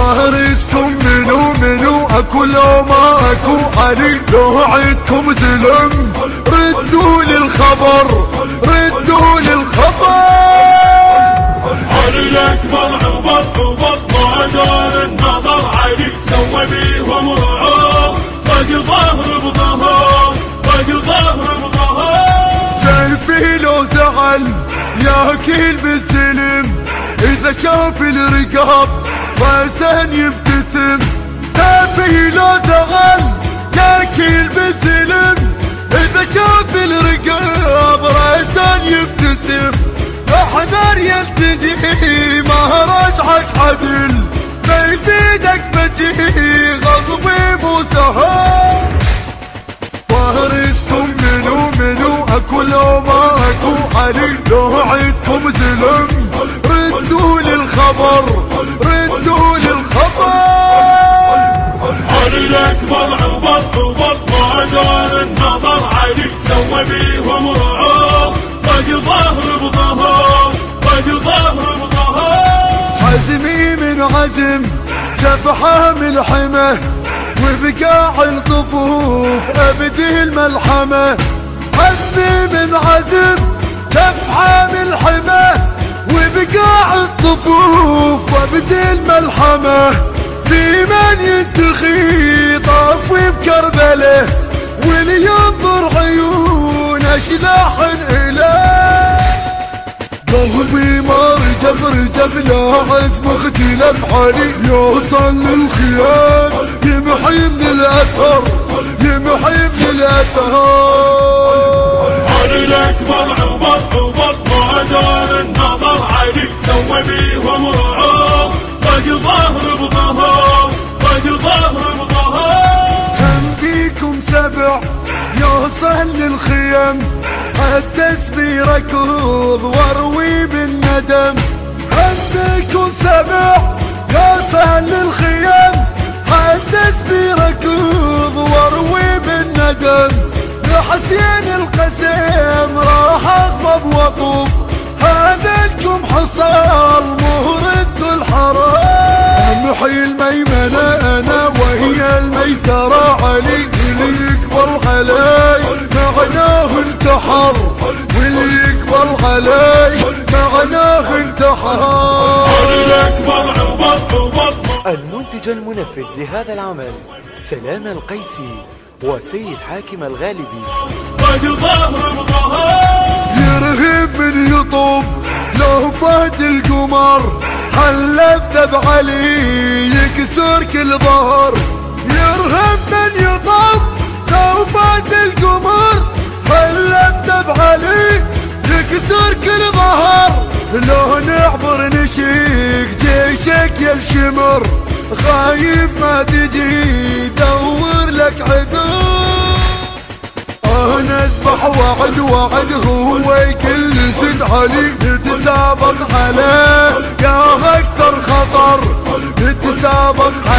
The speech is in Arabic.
فارسكم منو اكو لو ما اكو علي، لو عيدكم زلم ردوا للخبر، ردوا للخبر. علي الاكبر عبط ما دار النظر، علي سوى بيهم رعوب، طق ظهر بظهر، طق ظهر بظهر. سيفي لو زعل ياكل بالسلم، اذا شاف الرقاب راسا يبتسم. سيفي لو زعل ياكل بالسلم، اذا شاف الرقاب راسا يبتسم. احذر يلتجي ما رجعك عدل، ما يفيدك بجي غضبي مو سهل. فارسكم منو اكو لو ما اكو علي، لو عيدكم زلم ردوا للخبر، ردوا للخبر. علي الاكبر عبط ما دار النظر، علي سوى بيهم رعوب، طق ظهر بظهر، طق ظهر بظهر. عزمي من عزم جبحه ملحمه، وبقاع الطفوف ابدي الملحمه. عزمي من عزم جبحه ملحمه، وبقاع الطفوف وابدي الملحمه. لمن ينتخي طافي بكربله، واللي ينظر عيون اشلاح اله. قلبي ما رجف لا عزم اختلف علي، يوصل للخيام يمحي من الاثر، يمحي من الاثر. علي الاكبر عبط ما دار النظر، علي سوى بيهم رعوب، طق ظهر بظهر، طق ظهر بظهر. سم بيكم سبع يوصل للخيام، التسبي ركوب واروي بالندم. عندكم سبع يوصل للخيام، التسبي ركوب واروي بالندم. لحسين القسم راح اغضب واطوب، هذا لكم حصل مهرد الحرام. محي الميمنة انا وهي الميسرة، علي اللي يكبر علي معناه انتحر، واللي يكبر علي معناه انتحر. علي الاكبر عبط. المنتج المنفذ لهذا العمل سلام القيسي وسيد حاكم الغالبي. طق ظهر بظهر. يرهب من يطوب لو فات القمر، حلفت بعلي يكسر كل ظهر. يرهب من يطوب لو فات القمر، حلفت بعلي يكسر كل ظهر. لو نعبر نشيك جيشك يا الشمر، خايف ما تجي دور لك عذر. انا اذبح وعد هو كل زد علي، نتسابق عليه يا اكثر خطر، نتسابق عليه.